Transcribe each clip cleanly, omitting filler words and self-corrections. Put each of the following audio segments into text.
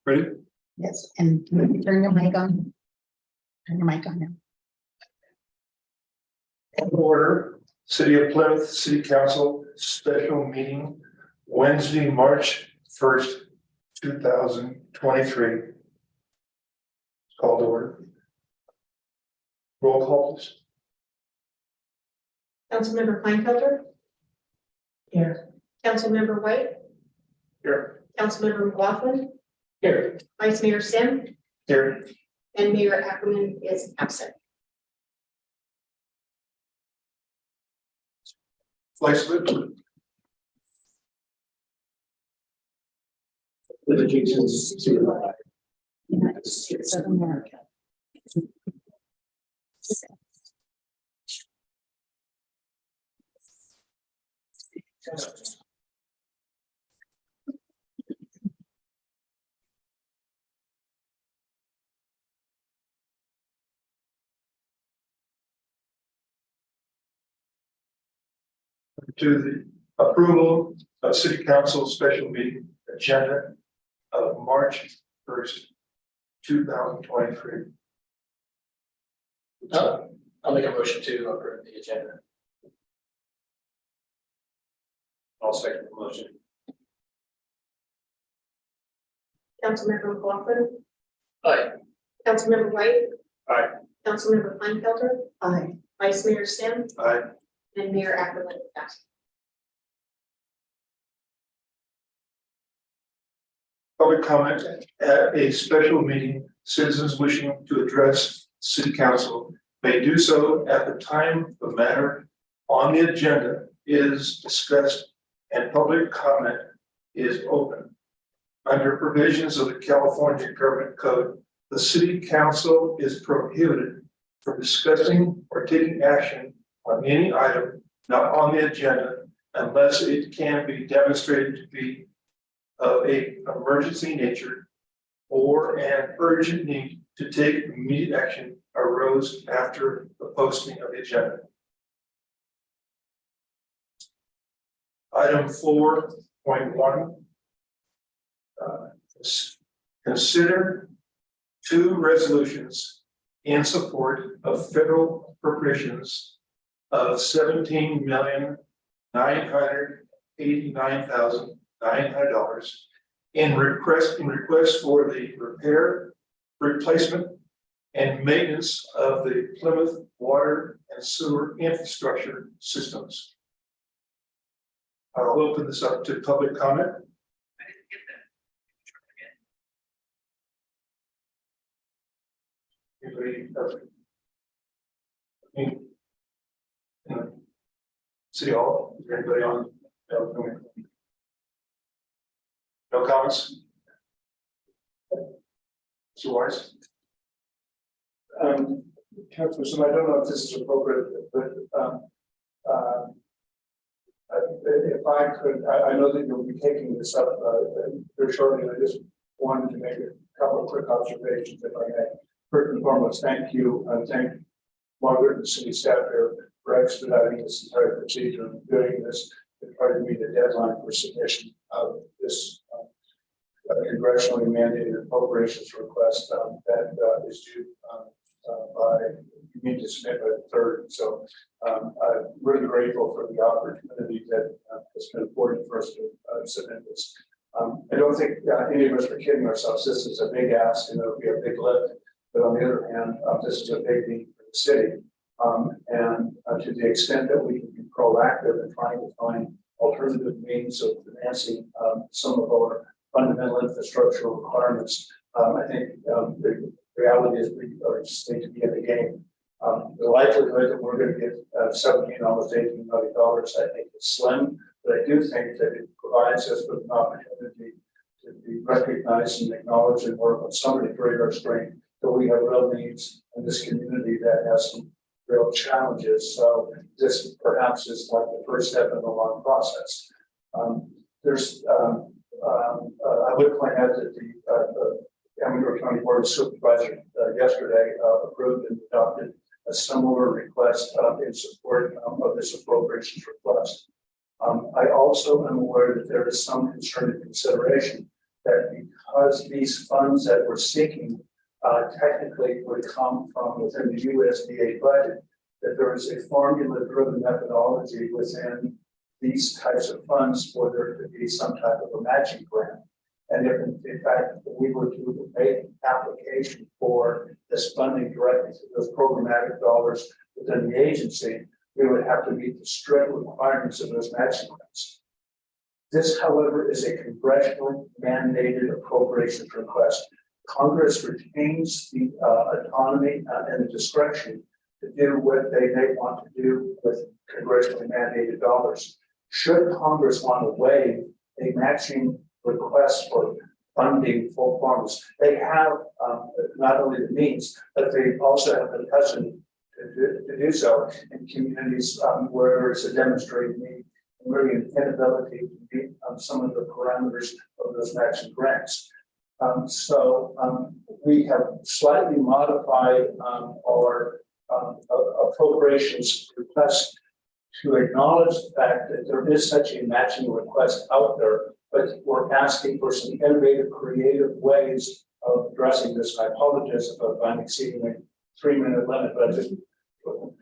Ready? Yes, and turn your mic on. Turn your mic on now. Order, City of Plymouth City Council special meeting, Wednesday, March 1st, 2023. Call to order. Roll call, please. Councilmember Kleinfelder. Here. Councilmember White. Here. Councilmember McLaughlin. Here. Vice Mayor Sim. Here. And Mayor Ackerman is absent. Flag salute. Allegiance to the flag, United States of America. To the approval of City Council special meeting agenda of March 1st, 2023. I'll make a motion to approve the agenda. I'll second the motion. Councilmember McLaughlin. Aye. Councilmember White. Aye. Councilmember Kleinfelder. Aye. Vice Mayor Sim. Aye. And Mayor Ackerman is absent. Public comment at a special meeting, citizens wishing to address City Council may do so at the time the matter on the agenda is discussed and public comment is open. Under provisions of the California Government Code, the City Council is prohibited from discussing or taking action on any item not on the agenda unless it can be demonstrated to be of a emergency nature or an urgent need to take immediate action arose after the posting of the agenda. Item 4.1. Consider two resolutions in support of federal appropriations of $17,989,900 in request for the repair, replacement, and maintenance of the Plymouth water and sewer infrastructure systems. I'll open this up to public comment. Anybody else? City Hall, is there anybody on? No comments? Mr. Wise? Councilor, so I don't know if this is appropriate, but if I could, I know that you'll be taking this up very shortly. I just wanted to make a couple of quick observations, if I may. First and foremost, thank you, and thank Margaret and city staff here for expediting this entire procedure and doing this to try to meet a deadline for submission of this congressionally mandated appropriations request that is due by, you need to submit by the 3rd. So I'm really grateful for the opportunity that has been afforded for us to submit this. I don't think any of us are kidding ourselves. This is a big ask and it'll be a big lift. But on the other hand, this is a big need for the city. And to the extent that we can be proactive in trying to find alternative means of financing some of our fundamental infrastructural requirements, I think the reality is we just need to be in the game. The likelihood that we're going to get $17, almost $18 million, I think is slim, but I do think that it provides us with an opportunity to be recognized and acknowledged and work on somebody's radar screen that we have real needs in this community that has some real challenges. So this perhaps is like the first step in a long process. I would point out that the Amador County Board of Supervisors yesterday approved and adopted a similar request in support of this appropriations request. I also am aware that there is some concern and consideration that because these funds that we're seeking technically would come from within the USDA budget, that there is a formula-driven methodology within these types of funds for there to be some type of a matching grant. And if in fact we were to make application for this funding directly to those programmatic dollars within the agency, we would have to meet the strict requirements of those matching grants. This, however, is a congressionally mandated appropriations request. Congress retains the autonomy and the discretion to do what they may want to do with congressionally mandated dollars. Should Congress want to waive a matching request for funding for farmers, they have not only the means, but they also have the custom to do so in communities where there is a demonstrated need and really an inability to meet some of the parameters of those matching grants. We have slightly modified our appropriations request to acknowledge the fact that there is such a matching request out there, but we're asking for some innovative, creative ways of addressing this. I apologize if I'm exceeding the 3-minute limit, but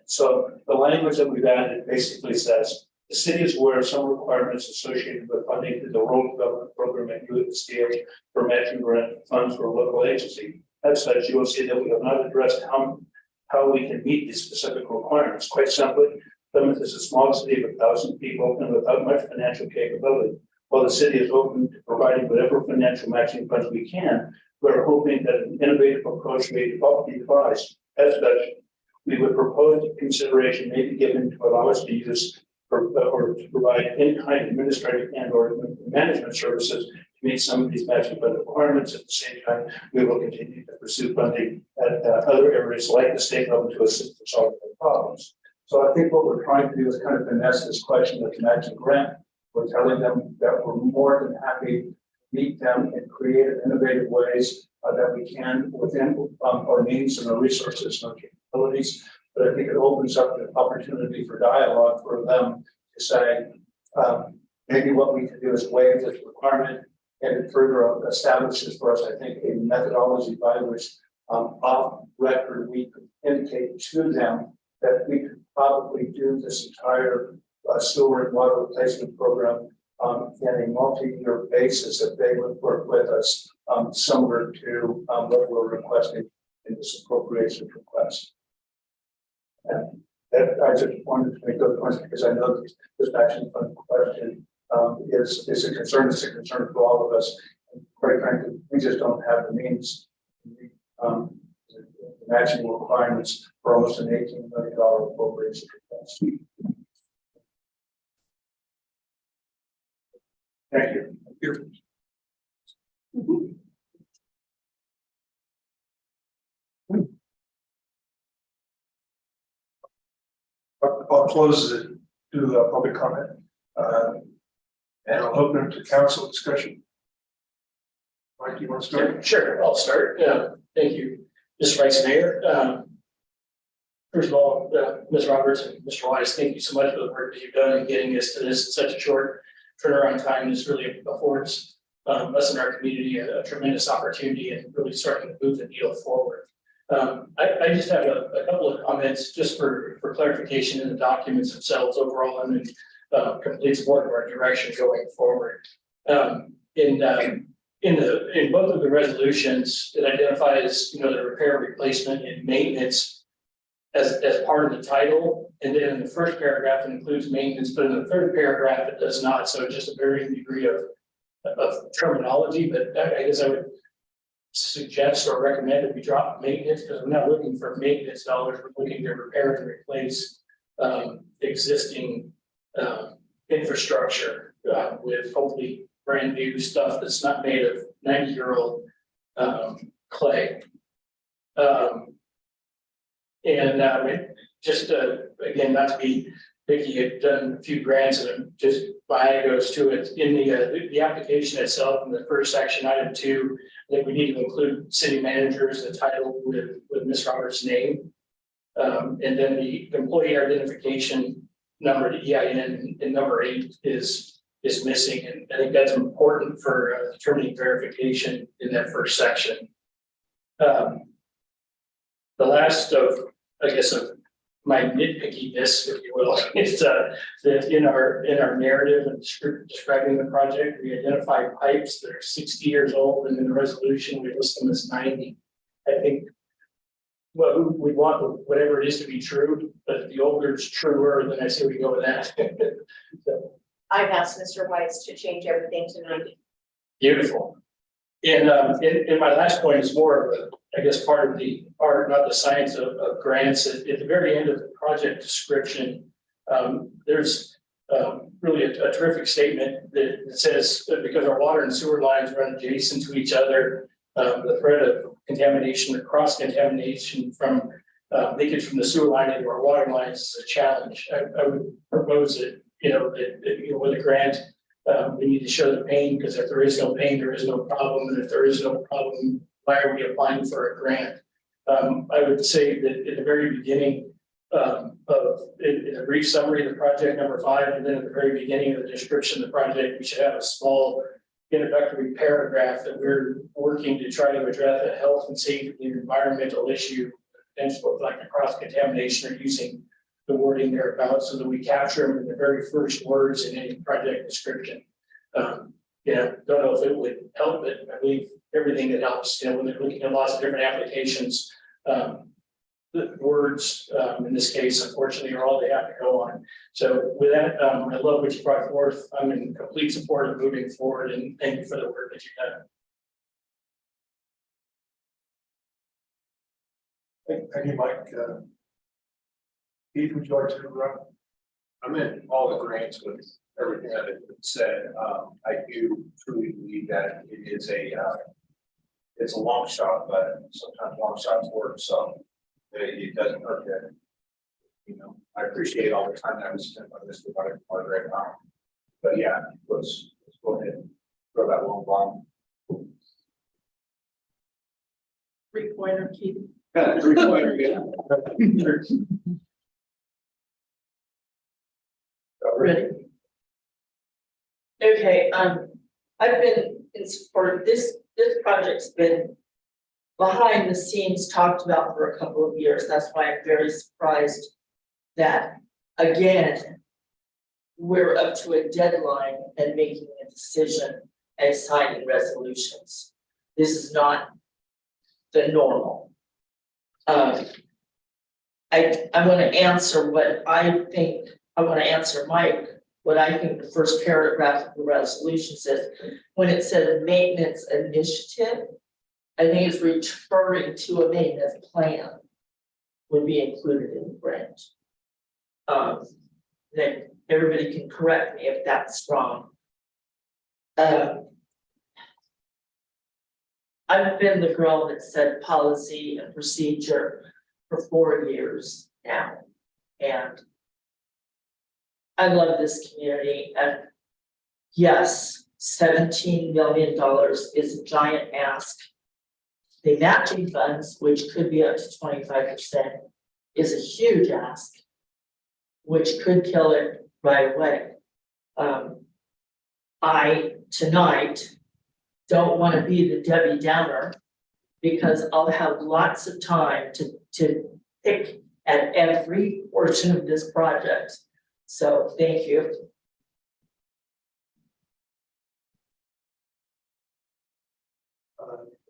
so the language that we've added basically says the city is aware of some requirements associated with funding through the rural development program at USDA for matching grant funds for a local agency. As such, you will see that we have not addressed how we can meet these specific requirements. Quite simply, Plymouth is a small city of 1,000 people and without much financial capability. While the city is open to providing whatever financial matching funds we can, we're hoping that an innovative approach may be devised. As such, we would propose consideration may be given to allow us to use or to provide in-kind administrative and/or management services to meet some of these matching fund requirements. At the same time, we will continue to pursue funding at other areas like the state level to assist in solving the problems. So I think what we're trying to do is kind of finesse this question of the matching grant. We're telling them that we're more than happy to meet them in creative, innovative ways that we can within our means and our resources and our capabilities. But I think it opens up the opportunity for dialogue for them to say, maybe what we can do is waive this requirement, and it further establishes for us, I think, a methodology by which off record we could indicate to them that we could probably do this entire sewer and water replacement program in a multi-year basis if they would work with us, similar to what we're requesting in this appropriation request. And that, I just wanted to make those points because I know this matching fund question is a concern. It's a concern for all of us. And quite frankly, we just don't have the means to meet the matching requirements for almost an $18 million appropriation request. Thank you. I'll close it to public comment. And I'll open it to council discussion. Mike, you want to start? Sure, I'll start. Thank you, Mr. Vice Mayor. First of all, Ms. Roberts and Mr. Wise, thank you so much for the work that you've done in getting us to this such a short turnaround time. This really affords us in our community a tremendous opportunity and really starting to move the needle forward. I just have a couple of comments just for clarification in the documents themselves overall, and then complete support of our direction going forward. In both of the resolutions, it identifies the repair, replacement, and maintenance as part of the title, and then in the first paragraph it includes maintenance, but in the third paragraph it does not. So just a varying degree of terminology, but I guess I would suggest or recommend that we drop maintenance, because we're not looking for maintenance dollars. We're looking to repair and replace existing infrastructure with hopefully brand new stuff that's not made of 90-year-old clay. Just again, not to be picky, I've done a few grants and just by goes to it in the application itself in the first section, item 2, that we need to include city managers, the title with Ms. Roberts' name. And then the employee identification number, the EIN, in number 8 is is missing, and I think that's important for determining verification in that first section. The last of, I guess, of my nitpickiness, if you will, is that in our narrative and describing the project, we identify pipes that are 60 years old, and in the resolution, we list them as 90. I think well, we want whatever it is to be true, but if the older is truer, then I say we go with that. So, I've asked Mr. Weiss to change everything to 90. beautiful. And my last point is more of a, I guess, part of the art, not the science of grants. At the very end of the project description, there's really a terrific statement that says that because our water and sewer lines run adjacent to each other, the threat of contamination or cross contamination from leakage from the sewer line into our water lines is a challenge. I would propose that, with a grant, we need to show the pain, because if there is no pain, there is no problem. And if there is no problem, why are we applying for a grant? I would say that at the very beginning in a brief summary of the project number 5, and then at the very beginning of the description of the project, we should have a small introductory paragraph that we're working to try to address a health and safety and environmental issue, potential like a cross contamination, or using the wording thereabouts so that we capture them in the very first words in any project description. Don't know if it would help, but I believe everything that helps, when they're looking at lots of different applications, the words, in this case, unfortunately, are all they have to go on. So with that, I love what you brought forth. I'm in complete support of moving forward, and thank you for the work that you've done. Thank you, Mike. Keith, would you like to? I'm in all the grants with everything that has been said. I do truly believe that it is it's a long shot, but sometimes long shots work. So it doesn't hurt that. I appreciate all the time that was spent on this right now. But yeah, let's go ahead and throw that long bomb. 3-pointer, Keith. Yeah, 3-pointer, yeah. Ready? Okay, I've been in support of this project's been behind the scenes talked about for a couple of years. That's why I'm very surprised that, again, we're up to a deadline and making a decision and signing resolutions. This is not the normal. I want to answer what I think. I want to answer Mike, what I think the first paragraph of the resolution says. When it says maintenance initiative, I think it's referring to a maintenance plan would be included in the grant. Then everybody can correct me if that's wrong. I've been the girl that said policy and procedure for 4 years now, and I love this community, and yes, $17 million is a giant ask. The matching funds, which could be up to 25%, is a huge ask, which could kill it right away. I tonight don't want to be the Debbie Downer, because I'll have lots of time to pick at every portion of this project. So thank you.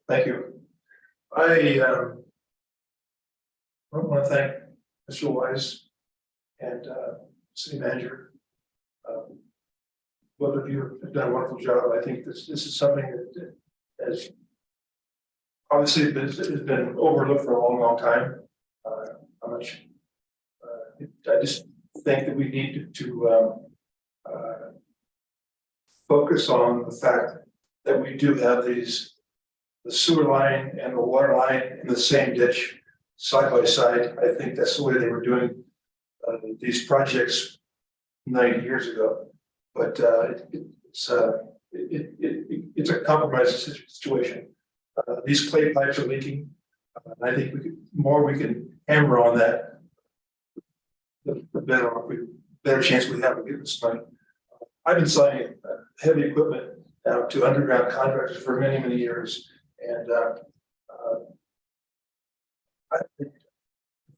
Thank you. I want to thank Mr. Wise and city manager. Both of you have done a wonderful job. I think this is something that has obviously has been overlooked for a long time. I just think that we need to focus on the fact that we do have the sewer line and the water line in the same ditch side by side. I think that's the way they were doing these projects 90 years ago. But it's a compromising situation. These clay pipes are leaking. And I think we can hammer on that, the better chance we have of getting this money. I've been selling heavy equipment out to underground contractors for many, many years. And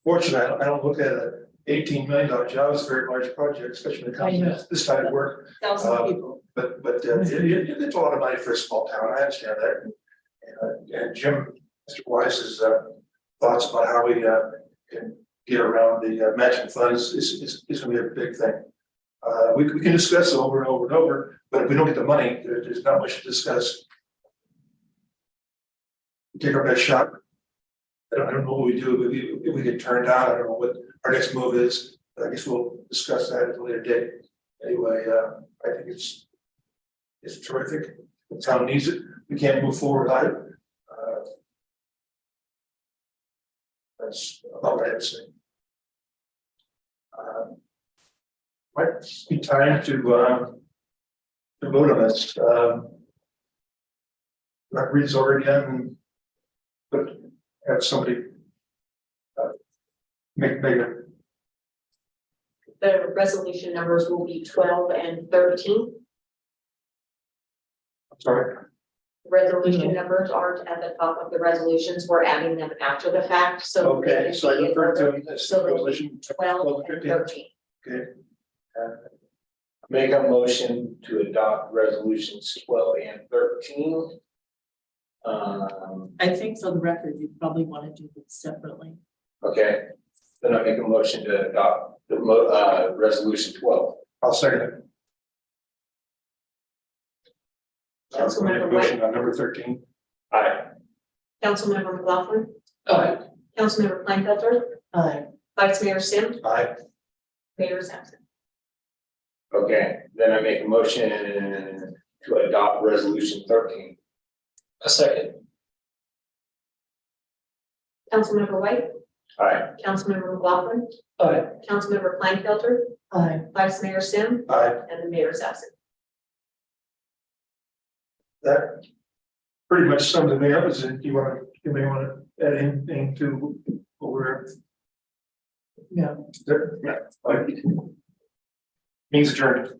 fortunately, I don't look at an $18 million job as a very large project, especially when it comes to this type of work. Thousand people. But it's a lot of money for a small town. I understand that. And Jim, Mr. Wise's thoughts about how we can get around the matching funds is going to be a big thing. We can discuss it over and over and over, but if we don't get the money, there's not much to discuss. Take our best shot. I don't know what we do, if we get turned down, I don't know what our next move is, but I guess we'll discuss that at a later date. Anyway, I think it's terrific. The town needs it. We can't move forward without it. That's about what I have to say. Might be time to vote on this. Referees already in, but have somebody make it. The resolution numbers will be 12 and 13. I'm sorry. Resolution numbers aren't at the top of the resolutions, we're adding them after the fact, so. Okay, so I refer to them as So resolution 12 and 13. Okay. Make a motion to adopt resolutions 12 and 13. I think for the record, you probably want to do them separately. Okay, then I make a motion to adopt the resolution 12. I'll second it. Councilmember Motion White, on number 13. Aye. Councilmember McLaughlin, Aye. Councilmember Kleinfelter, Aye. Vice Mayor Sim, Aye. Mayor is absent. Okay, then I make a motion to adopt resolution 13. A second. Councilmember White, Aye. Councilmember McLaughlin, Aye. Councilmember Kleinfelter, Aye. Vice Mayor Sim, Aye. and the mayor is absent. That pretty much sums it up. Is it, you may want to add anything to what we're. Yeah. Yeah. Means adjourned.